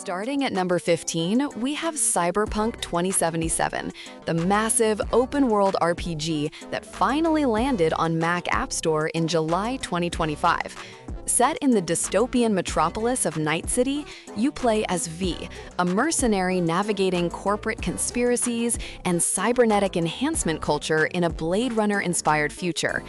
Starting at number 15, we have Cyberpunk 2077, the massive open-world RPG that finally landed on Mac App Store in July 2025. Set in the dystopian metropolis of Night City, you play as V, a mercenary navigating corporate conspiracies and cybernetic enhancement culture in a Blade Runner-inspired future.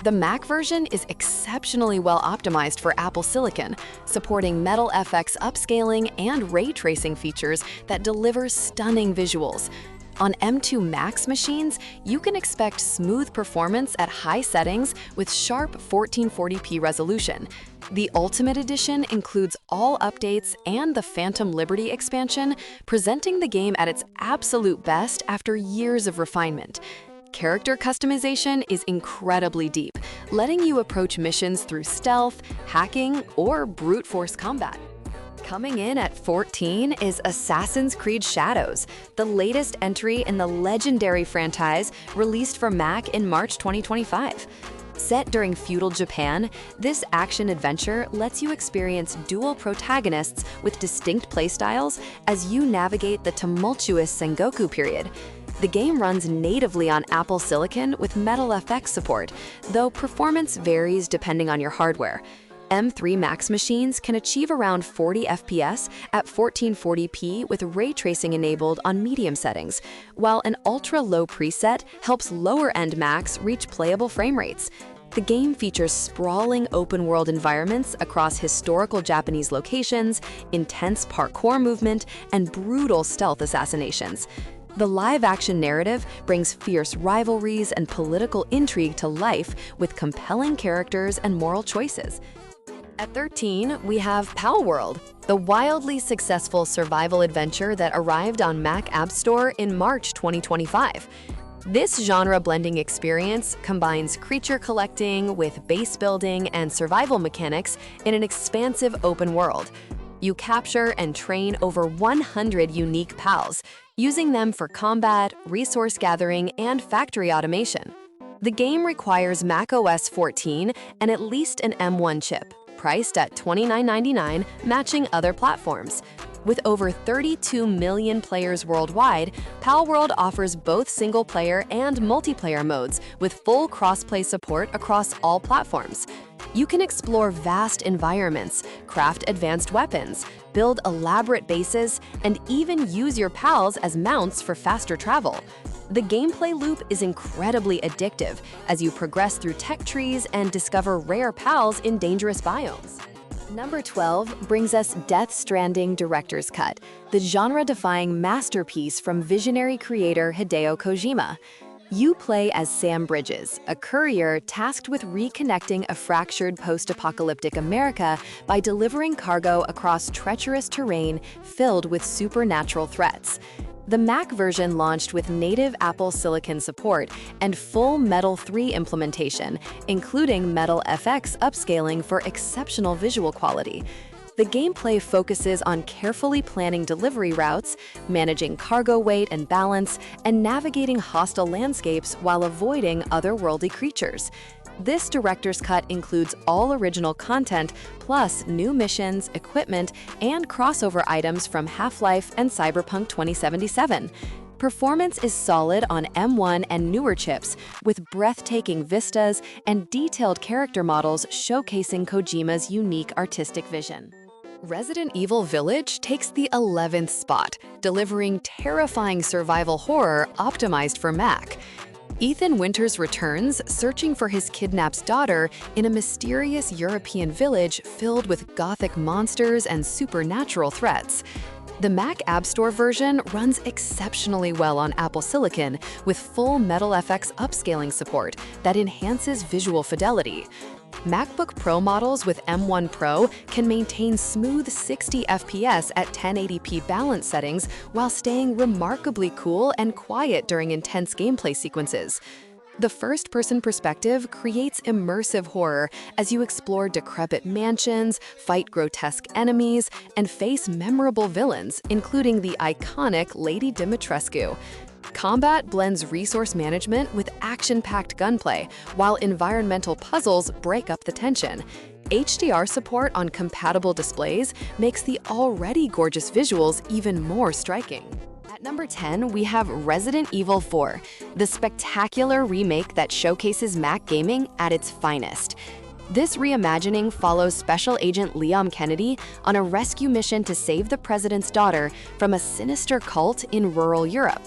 The Mac version is exceptionally well optimized for Apple Silicon, supporting Metal FX upscaling and ray tracing features that deliver stunning visuals. On M2 Max machines, you can expect smooth performance at high settings with sharp 1440p resolution. The Ultimate Edition includes all updates and the Phantom Liberty expansion, presenting the game at its absolute best after years of refinement. Character customization is incredibly deep, letting you approach missions through stealth, hacking, or brute force combat. Coming in at 14 is Assassin's Creed Shadows, the latest entry in the legendary franchise released for Mac in March 2025. Set during feudal Japan, this action-adventure lets you experience dual protagonists with distinct playstyles as you navigate the tumultuous Sengoku period. The game runs natively on Apple Silicon with Metal FX support, though performance varies depending on your hardware. M3 Max machines can achieve around 40 FPS at 1440p with ray tracing enabled on medium settings, while an ultra-low preset helps lower-end Macs reach playable frame rates. The game features sprawling open-world environments across historical Japanese locations, intense parkour movement, and brutal stealth assassinations. The live-action narrative brings fierce rivalries and political intrigue to life with compelling characters and moral choices. At 13, we have Palworld, the wildly successful survival adventure that arrived on Mac App Store in March 2025. This genre-blending experience combines creature collecting with base building and survival mechanics in an expansive open world. You capture and train over 100 unique pals, using them for combat, resource gathering, and factory automation. The game requires macOS 14 and at least an M1 chip, priced at $29.99, matching other platforms. With over 32 million players worldwide, Palworld offers both single-player and multiplayer modes with full cross-play support across all platforms. You can explore vast environments, craft advanced weapons, build elaborate bases, and even use your pals as mounts for faster travel. The gameplay loop is incredibly addictive as you progress through tech trees and discover rare pals in dangerous biomes. Number 12 brings us Stranding Director's Cut, the genre-defying masterpiece from visionary creator Hideo Kojima. You play as Sam Bridges, a courier tasked with reconnecting a fractured post-apocalyptic America by delivering cargo across treacherous terrain filled with supernatural threats. The Mac version launched with native Apple Silicon support and full Metal 3 implementation, including Metal FX upscaling for exceptional visual quality. The gameplay focuses on carefully planning delivery routes, managing cargo weight and balance, and navigating hostile landscapes while avoiding otherworldly creatures. This director's cut includes all original content, plus new missions, equipment, and crossover items from Half-Life and Cyberpunk 2077. Performance is solid on M1 and newer chips, with breathtaking vistas and detailed character models showcasing Kojima's unique artistic vision. Resident Evil Village takes the 11th spot, delivering terrifying survival horror optimized for Mac. Ethan Winters returns, searching for his kidnapped daughter in a mysterious European village filled with gothic monsters and supernatural threats. The Mac App Store version runs exceptionally well on Apple Silicon with full Metal FX upscaling support that enhances visual fidelity. MacBook Pro models with M1 Pro can maintain smooth 60 FPS at 1080p balance settings while staying remarkably cool and quiet during intense gameplay sequences. The first-person perspective creates immersive horror as you explore decrepit mansions, fight grotesque enemies, and face memorable villains, including the iconic Lady Dimitrescu. Combat blends resource management with action-packed gunplay, while environmental puzzles break up the tension. HDR support on compatible displays makes the already gorgeous visuals even more striking. At number 10, we have Resident Evil 4, the spectacular remake that showcases Mac gaming at its finest. This reimagining follows Special Agent Leon Kennedy on a rescue mission to save the president's daughter from a sinister cult in rural Europe.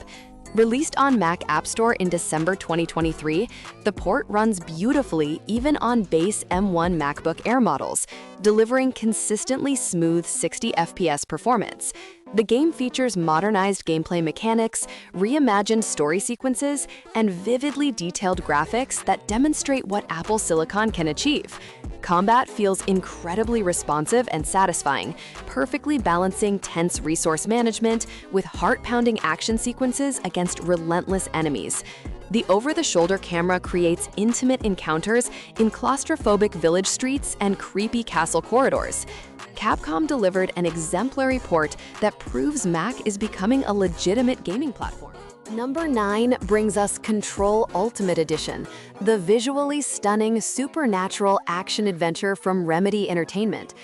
Released on Mac App Store in December 2023, the port runs beautifully even on base M1 MacBook Air models, delivering consistently smooth 60 FPS performance. The game features modernized gameplay mechanics, reimagined story sequences, and vividly detailed graphics that demonstrate what Apple Silicon can achieve. Combat feels incredibly responsive and satisfying, perfectly balancing tense resource management with heart-pounding action sequences against relentless enemies. The over-the-shoulder camera creates intimate encounters in claustrophobic village streets and creepy castle corridors. Capcom delivered an exemplary port that proves Mac is becoming a legitimate gaming platform. Number 9 brings us Control Ultimate Edition, the visually stunning supernatural action-adventure from Remedy Entertainment.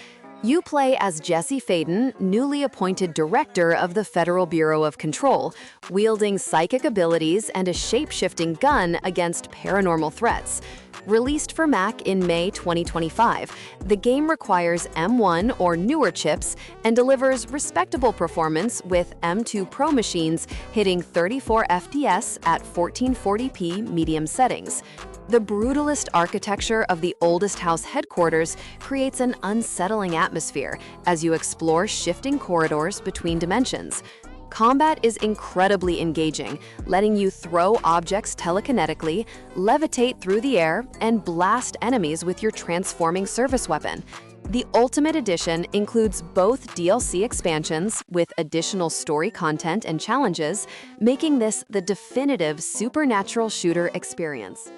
You play as Jesse Faden, newly appointed director of the Federal Bureau of Control, wielding psychic abilities and a shape-shifting gun against paranormal threats. Released for Mac in May 2025, the game requires M1 or newer chips and delivers respectable performance with M2 Pro machines hitting 34 FPS at 1440p medium settings. The brutalist architecture of the oldest house headquarters creates an unsettling atmosphere as you explore shifting corridors between dimensions. Combat is incredibly engaging, letting you throw objects telekinetically, levitate through the air, and blast enemies with your transforming service weapon. The Ultimate Edition includes both DLC expansions with additional story content and challenges, making this the definitive supernatural shooter experience.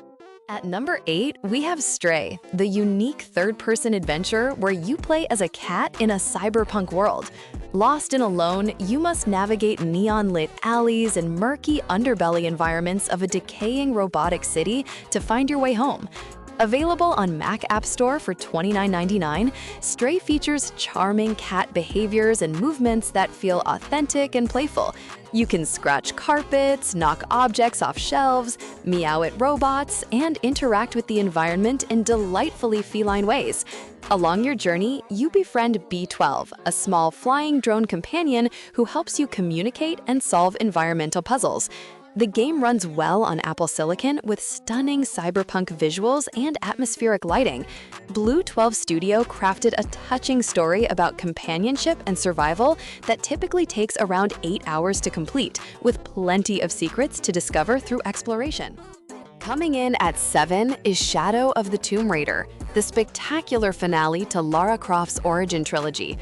At number 8, we have Stray, the unique third-person adventure where you play as a cat in a cyberpunk world. Lost and alone, you must navigate neon-lit alleys and murky underbelly environments of a decaying robotic city to find your way home. Available on Mac App Store for $29.99, Stray features charming cat behaviors and movements that feel authentic and playful. You can scratch carpets, knock objects off shelves, meow at robots, and interact with the environment in delightfully feline ways. Along your journey, you befriend B12, a small flying drone companion who helps you communicate and solve environmental puzzles. The game runs well on Apple Silicon with stunning cyberpunk visuals and atmospheric lighting. Blue 12 Studio crafted a touching story about companionship and survival that typically takes around 8 hours to complete, with plenty of secrets to discover through exploration. Coming in at 7 is Shadow of the Tomb Raider, the spectacular finale to Lara Croft's origin trilogy.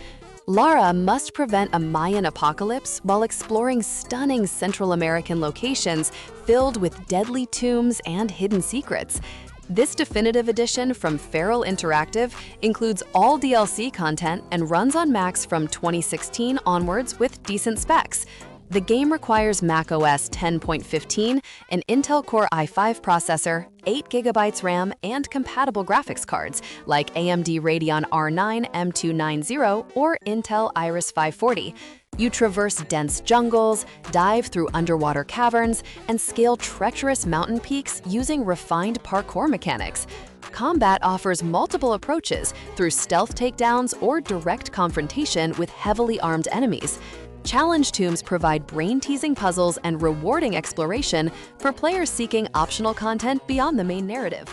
Lara must prevent a Mayan apocalypse while exploring stunning Central American locations filled with deadly tombs and hidden secrets. This definitive edition from Feral Interactive includes all DLC content and runs on Macs from 2016 onwards with decent specs. The game requires macOS 10.15, an Intel Core i5 processor, 8GB RAM, and compatible graphics cards like AMD Radeon R9 M290 or Intel Iris 540. You traverse dense jungles, dive through underwater caverns, and scale treacherous mountain peaks using refined parkour mechanics. Combat offers multiple approaches through stealth takedowns or direct confrontation with heavily armed enemies. Challenge tombs provide brain-teasing puzzles and rewarding exploration for players seeking optional content beyond the main narrative.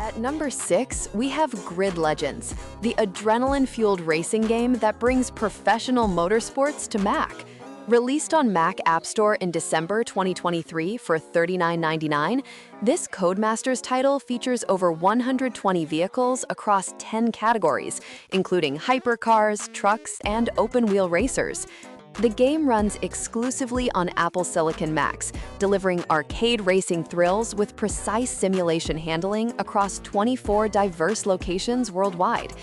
At number 6, we have Grid Legends, the adrenaline-fueled racing game that brings professional motorsports to Mac. Released on Mac App Store in December 2023 for $39.99, this Codemasters title features over 120 vehicles across 10 categories, including hypercars, trucks, and open-wheel racers. The game runs exclusively on Apple Silicon Macs, delivering arcade racing thrills with precise simulation handling across 24 diverse locations worldwide.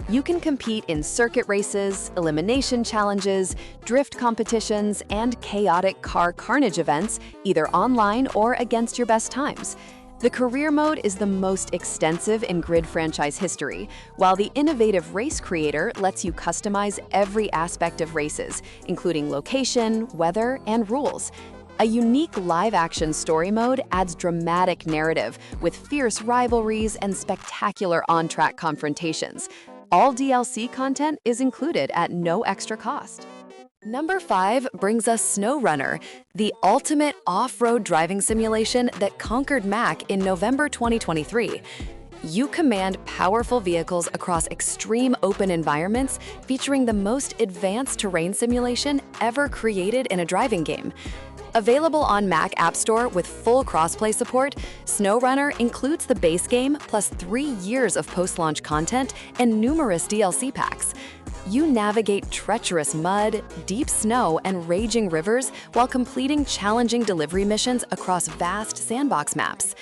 You can compete in circuit races, elimination challenges, drift competitions, and chaotic car carnage events, either online or against your best times. The career mode is the most extensive in Grid franchise history, while the innovative Race Creator lets you customize every aspect of races, including location, weather, and rules. A unique live-action story mode adds dramatic narrative with fierce rivalries and spectacular on-track confrontations. All DLC content is included at no extra cost. Number 5 brings us SnowRunner, the ultimate off-road driving simulation that conquered Mac in November 2023. You command powerful vehicles across extreme open environments, featuring the most advanced terrain simulation ever created in a driving game. Available on Mac App Store with full crossplay support, SnowRunner includes the base game plus 3 years of post-launch content and numerous DLC packs. You navigate treacherous mud, deep snow, and raging rivers while completing challenging delivery missions across vast sandbox maps.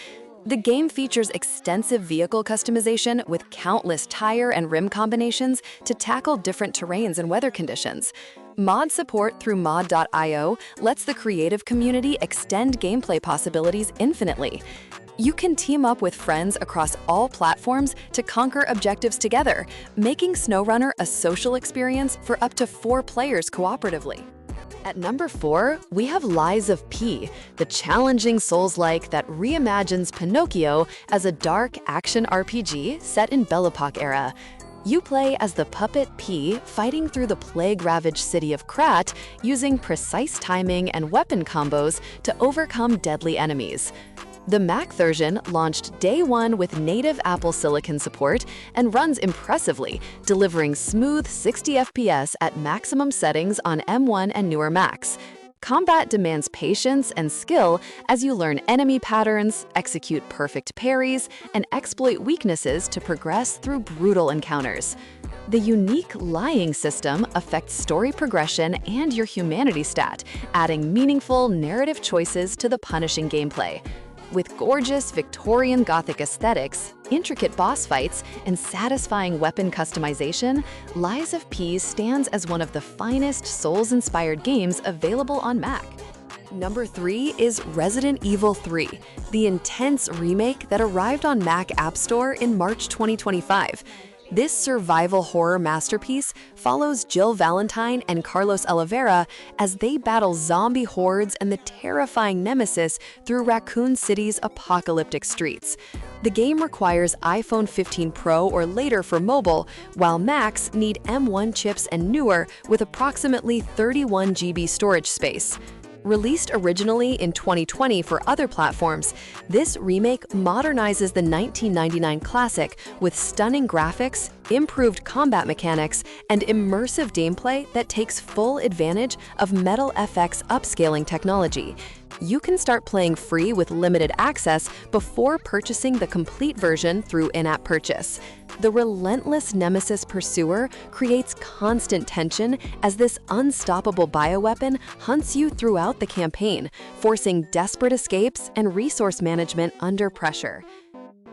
The game features extensive vehicle customization with countless tire and rim combinations to tackle different terrains and weather conditions. Mod support through mod.io lets the creative community extend gameplay possibilities infinitely. You can team up with friends across all platforms to conquer objectives together, making SnowRunner a social experience for up to 4 players cooperatively. At number 4, we have Lies of P, the challenging Souls-like that reimagines Pinocchio as a dark action RPG set in Belle-Époque era. You play as the puppet P, fighting through the plague-ravaged city of Krat, using precise timing and weapon combos to overcome deadly enemies. The Mac version launched day 1 with native Apple Silicon support and runs impressively, delivering smooth 60 FPS at maximum settings on M1 and newer Macs. Combat demands patience and skill as you learn enemy patterns, execute perfect parries, and exploit weaknesses to progress through brutal encounters. The unique lying system affects story progression and your humanity stat, adding meaningful narrative choices to the punishing gameplay. With gorgeous Victorian Gothic aesthetics, intricate boss fights, and satisfying weapon customization, Lies of P stands as one of the finest Souls-inspired games available on Mac. Number 3 is Resident Evil 3, the intense remake that arrived on Mac App Store in March 2025. This survival horror masterpiece follows Jill Valentine and Carlos Oliveira as they battle zombie hordes and the terrifying nemesis through Raccoon City's apocalyptic streets. The game requires iPhone 15 Pro or later for mobile, while Macs need M1 chips and newer with approximately 31 GB storage space. Released originally in 2020 for other platforms, this remake modernizes the 1999 classic with stunning graphics, improved combat mechanics, and immersive gameplay that takes full advantage of Metal FX upscaling technology. You can start playing free with limited access before purchasing the complete version through in-app purchase. The relentless Nemesis pursuer creates constant tension as this unstoppable bioweapon hunts you throughout the campaign, forcing desperate escapes and resource management under pressure.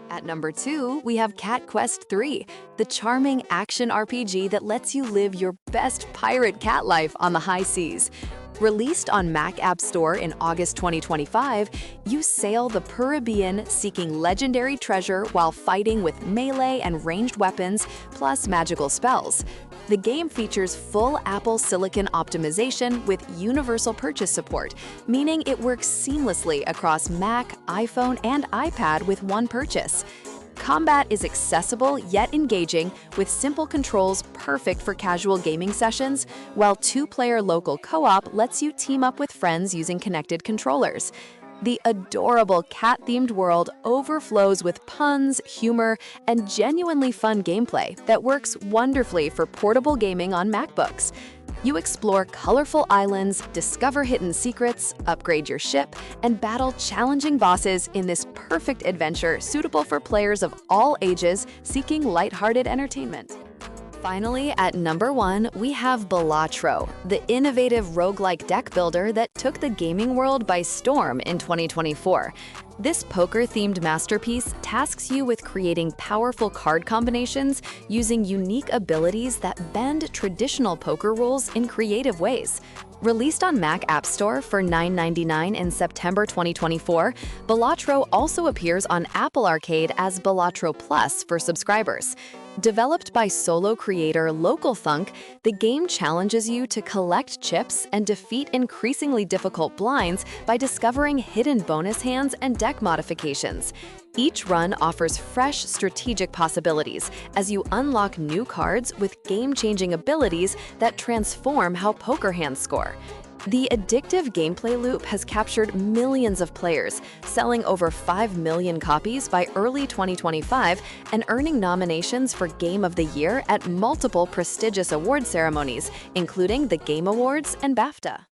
At number 2, we have Cat Quest 3, the charming action RPG that lets you live your best pirate cat life on the high seas. Released on Mac App Store in August 2025, you sail the Caribbean seeking legendary treasure while fighting with melee and ranged weapons, plus magical spells. The game features full Apple Silicon optimization with universal purchase support, meaning it works seamlessly across Mac, iPhone, and iPad with one purchase. Combat is accessible yet engaging, with simple controls perfect for casual gaming sessions, while 2-player local co-op lets you team up with friends using connected controllers. The adorable cat-themed world overflows with puns, humor, and genuinely fun gameplay that works wonderfully for portable gaming on MacBooks. You explore colorful islands, discover hidden secrets, upgrade your ship, and battle challenging bosses in this perfect adventure suitable for players of all ages seeking lighthearted entertainment. Finally, at number 1, we have Balatro, the innovative roguelike deck builder that took the gaming world by storm in 2024. This poker-themed masterpiece tasks you with creating powerful card combinations using unique abilities that bend traditional poker rules in creative ways. Released on Mac App Store for $9.99 in September 2024, Balatro also appears on Apple Arcade as Balatro Plus for subscribers. Developed by solo creator Local Thunk, the game challenges you to collect chips and defeat increasingly difficult blinds by discovering hidden bonus hands and deck modifications. Each run offers fresh strategic possibilities as you unlock new cards with game-changing abilities that transform how poker hands score. The addictive gameplay loop has captured millions of players, selling over 5 million copies by early 2025 and earning nominations for Game of the Year at multiple prestigious award ceremonies, including the Game Awards and BAFTA.